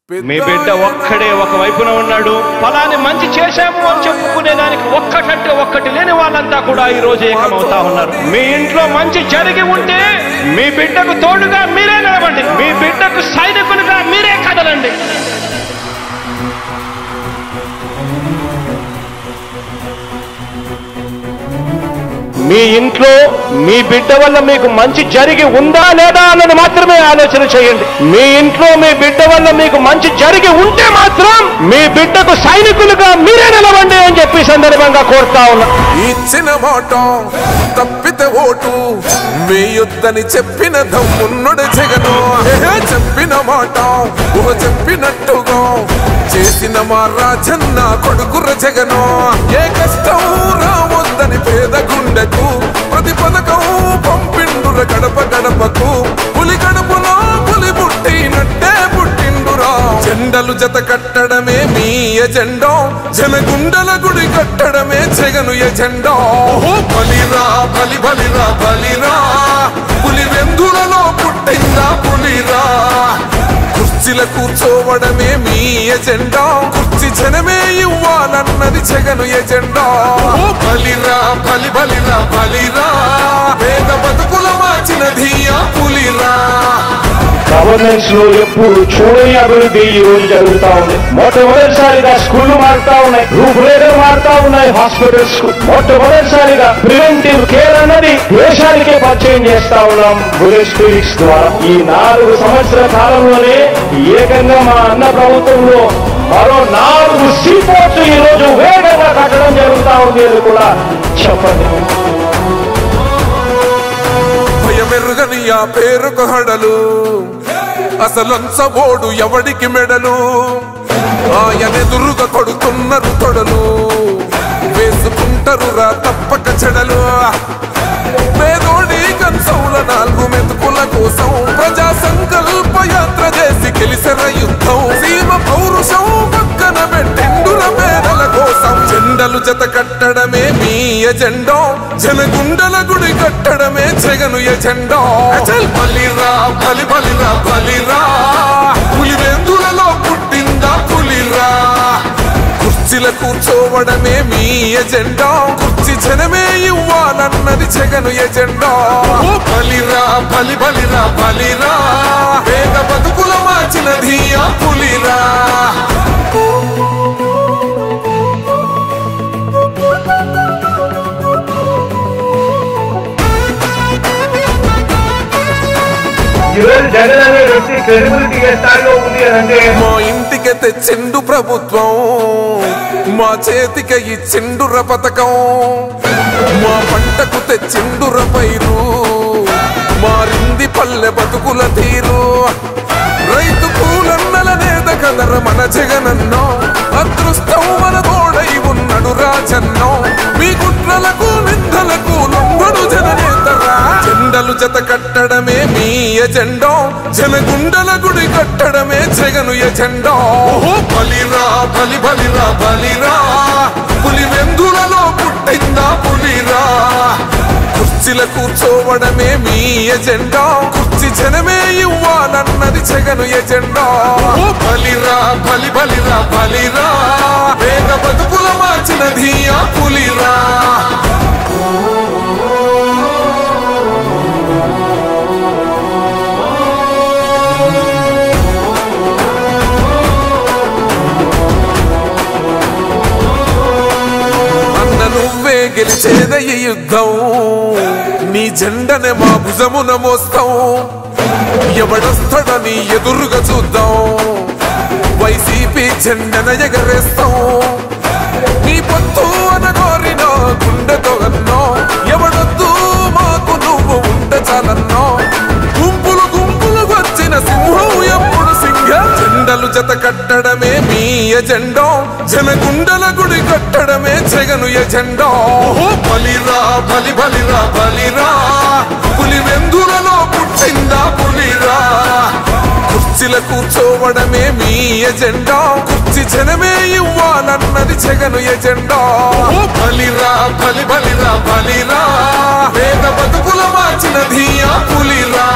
మీ బిడ్డ ఒక్కడే ఒక వైపున ఉన్నాడు. ఫలాని మంచి చేశాము అని చెప్పుకునేదానికి ఒక్కటంటే ఒక్కటి లేని వాళ్ళంతా కూడా ఈ రోజు ఏకమవుతా ఉన్నారు. మీ ఇంట్లో మంచి జరిగి ఉంటే మీ బిడ్డకు తోడుగా మీరే నిలబండి, మీ బిడ్డకు సైనికులుగా మీరే కదలండి. మీ ఇంట్లో మీ బిడ్డ వల్ల మీకు మంచి జరిగి ఉందా లేదా అన్నది మాత్రమే ఆలోచన చేయండి. మీ ఇంట్లో మీ బిడ్డ వల్ల మీకు మంచి జరిగి ఉంటే మాత్రం మీ బిడ్డకు సైనికులుగా మీరే నిలవండి అని చెప్పి సందర్భంగా కోరుతా ఉన్నా. ఇచ్చిన మాట తప్పితే ఓటు వేయొద్దని చెప్పిన దమ్మున్నడు జగను. చెప్పిన మాట చెప్పినట్టుగా చేసిన మా రాజన్న కొడుకుర జగను. ఏ కష్టం రావద్దని పేద గుండెకు ప్రతి పథకం పంపిండుర గడప గడపకు. పులి గడపలో పులి పుట్టినట్టే పుట్టిండురా. జెండలు జత కట్టడమే మీ ఎజెండా, జనగుండల గుడి కట్టడమే జగను ఎజెండా. బలిరా బలి బలిరా బలిరా, పులి వెందులలో పుట్టిందా పులిరా. కుర్చీల కూర్చోవడమే మీ ఎజెండా, కుర్చీ జనమే ఇవ్వాలన్నది జగను ఎజెండా. బలిరా బలి బలిరా బలిరా, పేద బతుకుల మార్చినది ఆ పులిరా. గవర్నెన్స్ లో ఎప్పుడు చూడని అభివృద్ధి ఈ రోజు జరుగుతా ఉంది. మొట్టమొదటిసారిగా స్కూళ్లు మారుతా ఉన్నాయి, రూపురేఖలు మారుతా ఉన్నాయి. హాస్పిటల్స్ మొట్టమొదటిసారిగా ప్రివెంటివ్ కేర్ అన్నది దేశానికే పరిచయం చేస్తా ఉన్నాం బుల్లెట్ క్లినిక్స్ ద్వారా. ఈ 4 సంవత్సరాల కాలంలోనే ఏకంగా మా అన్న ప్రభుత్వంలో మరో 4 సీపోర్ట్స్ ఈ రోజు వేగంగా కట్టడం జరుగుతా ఉంది అని కూడా చెప్పండి. భయమెరుగని ఆ పేరుకు హడలు, అసలంచబోడు ఎవడికి మెడలు. ఆయనెదురుగా కొడుతున్నారు తొడలు, వేసుకుంటారు రా తప్పక చెడలు. పేదోడి కంచౌల 4 మెతుకుల కోసం ప్రజా సంకల్ప యాత్ర చేసి గెలిసిన యుద్ధం. సీమ పౌరుషం పక్కన పెట్టిండుల పేదల కోసం. జెండలు జత కట్టడమే మీ ఎజెండా, జనగుండల గుడి కట్టడమే జగను ఎజెండా. బలిరా బలి బలిరా బలిరా, పులి వెందులలో పుట్టిందా పులిరా. కుర్చీల కూర్చోవడమే మీ ఎజెండా, కుర్చీ జనమే ఇవ్వాలన్నది జగను ఎజెండా. బలిరా బలి బలిరా బలిరా, పేద బతుకుల మార్చినది ఆ పులిరా. జగన్ అనే వ్యక్తి క్రెడిబిలిటీ ఏ స్థాయిలో ఉంది అంటే మా ఇంటికి తెచ్చిండు ప్రభుత్వం, మా చేతికి ఇచ్చిండుర పథకం. మా పంటకు తెచ్చిండుర పైరు, మారింది పల్లె బతుకుల తీరు. రైతు కూలన్నల నేత కదర మన జగనన్నో, అదృష్టం మన తోడై ఉన్నాడు రాజన్నో. మీ కుట్రలకు నిందలకు లొంగడు జననేతరా. జెండలు జత కట్టడమే మీ ఎజెండా, జనగుండల గుడి కట్టడమే జగను ఎజెండా. బలిరా బలి బలిరా బలిరా, పులి వెందులలో పుట్టిందా పులిరా. కుర్చీల కూర్చోవడమే మీ ఎజెండా, కుర్చీ జనమే ఇవ్వాలన్నది జగను ఎజెండా. బలిరా బలి బలిరా బలిరా, పేద బతుకుల మార్చినది ఆ పులిరా. నువ్వే గెలిచేద ఈ యుద్ధం, నీ జెండనే మా భుజమున మోస్తాం. ఎవడొస్తాడని ఎదురుగా చూద్దాం, వైసీపీ జెండన ఎగరేస్తాం. నీ పొత్తు అనగోరిన గుండెతో అన్నో, ఎవడొద్దు మాకు నువ్వు ఉంటే చాలన్నో. గుంపులు గుంపులు వచ్చిన సింహం ఎప్పుడు సింహ. జెండలు జత కట్టడమే మీ ఎజెండా, జనగుండల గుడి కట్టడమే జగను ఎజెండా. బలిరా బలి బలిరా బలిరా, పులి వెందులలో పుట్టిందా పులిరా. కుర్చీల కూర్చోవడమే మీ ఎజెండా, కుర్చీ జనమే ఇవ్వాలన్నది జగను ఎజెండా. బలిరా బలి బలిరా బలిరా, పేద బతుకుల మార్చినది ఆ పులిరా.